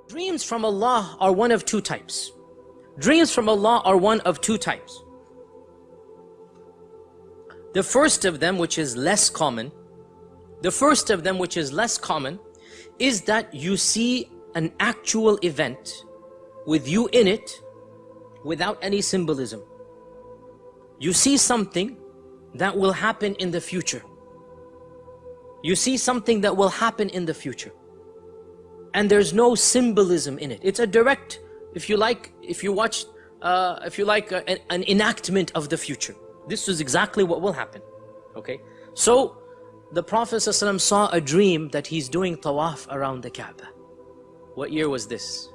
Dreams from Allah are one of two types. Dreams from Allah are one of two types. The first of them, which is less common, is that you see an actual event with you in it without any symbolism. You see something that will happen in the future. You see something that will happen in the future. And there's no symbolism in it. It's a direct, if you like, an enactment of the future. This is exactly what will happen. Okay? So, the Prophet ﷺ saw a dream that he's doing tawaf around the Kaaba. What year was this?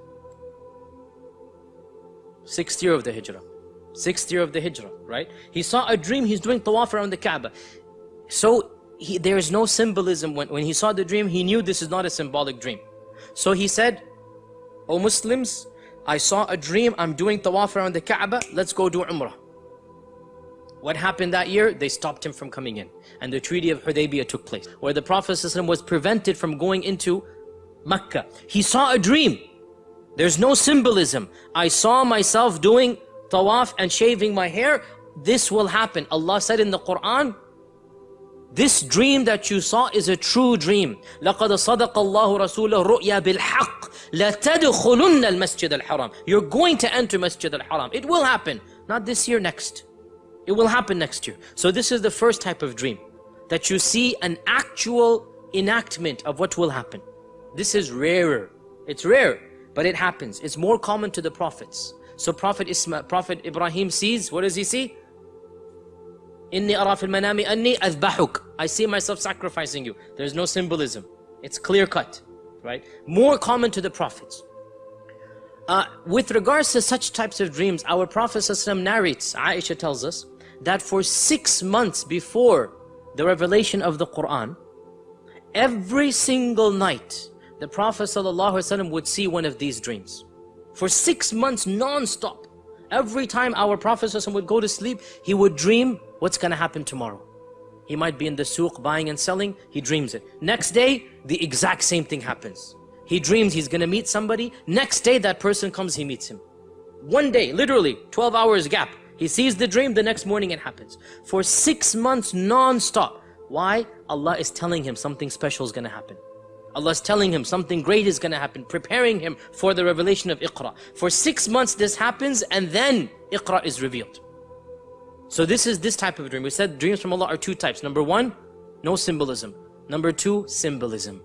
6th year of the Hijrah. 6th year of the Hijrah, right? He saw a dream, he's doing tawaf around the Kaaba. So, there is no symbolism. When he saw the dream, he knew this is not a symbolic dream. So he said, "O Muslims, I saw a dream, I'm doing tawaf around the Kaaba, let's go do Umrah." What happened that year? They stopped him from coming in. And the Treaty of Hudaybiyah took place, where the Prophet ﷺ was prevented from going into Mecca. He saw a dream. There's no symbolism. I saw myself doing tawaf and shaving my hair. This will happen. Allah said in the Quran, this dream that you saw is a true dream. لَقَدْ صَدَقَ اللَّهُ رَسُولَهُ رُؤْيَا بِالْحَقِّ لَتَدْخُلُنَّ الْمَسْجِدَ الْحَرَامِ. You're going to enter Masjid al-Haram. It will happen. Not this year, next. It will happen next year. So this is the first type of dream. That you see an actual enactment of what will happen. This is rarer. It's rare, but it happens. It's more common to the prophets. So Prophet Ibrahim sees, what does he see? Inni ara fil manami anni azbahuk. I see myself sacrificing you. There's no symbolism. It's clear cut, right? More common to the prophets. With regards to such types of dreams, our Prophet ﷺ narrates, Aisha tells us, that for 6 months before the revelation of the Quran, every single night, the Prophet ﷺ would see one of these dreams. For 6 months non-stop. Every time our Prophet ﷺ would go to sleep, he would dream what's going to happen tomorrow. He might be in the souk buying and selling, he dreams it. Next day, the exact same thing happens. He dreams he's going to meet somebody. Next day, that person comes, he meets him. One day, literally, 12 hours gap. He sees the dream, the next morning it happens. For 6 months non-stop. Why? Allah is telling him something special is going to happen. Allah is telling him something great is going to happen, preparing him for the revelation of Iqra. For 6 months this happens, and then Iqra is revealed. So this is this type of dream. We said dreams from Allah are two types. Number one, no symbolism. Number two, symbolism.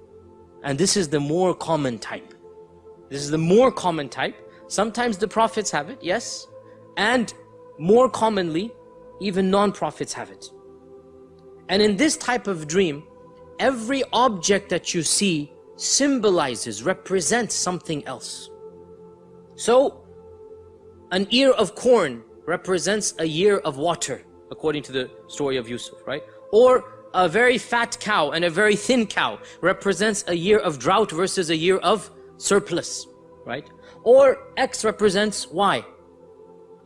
And this is the more common type. This is the more common type. Sometimes the prophets have it, yes. And more commonly, even non-prophets have it. And in this type of dream, every object that you see symbolizes, represents something else. So, an ear of corn represents a year of water, according to the story of Yusuf, right? Or a very fat cow and a very thin cow represents a year of drought versus a year of surplus, right? Or X represents Y.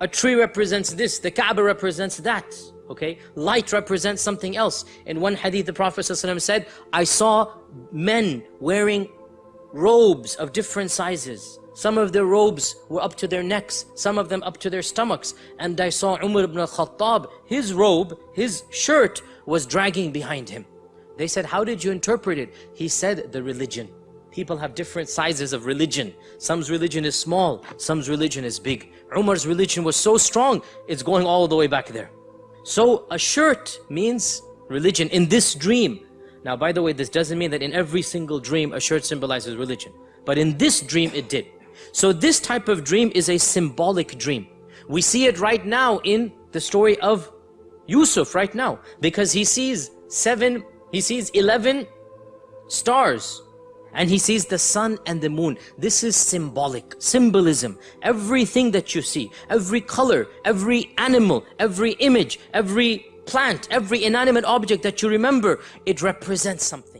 A tree represents this, the Kaaba represents that, okay? Light represents something else. In one hadith, the Prophet ﷺ said, I saw men wearing robes of different sizes. Some of their robes were up to their necks, some of them up to their stomachs. And I saw Umar ibn al-Khattab, his robe, his shirt was dragging behind him. They said, how did you interpret it? He said, the religion. People have different sizes of religion. Some's religion is small, some's religion is big. Umar's religion was so strong, it's going all the way back there. So a shirt means religion in this dream. Now, by the way, this doesn't mean that in every single dream a shirt symbolizes religion. But in this dream it did. So this type of dream is a symbolic dream. We see it right now in the story of Yusuf right now. Because he sees 11 stars. And he sees the sun and the moon. This is symbolic, symbolism. Everything that you see, every color, every animal, every image, every plant, every inanimate object that you remember, it represents something.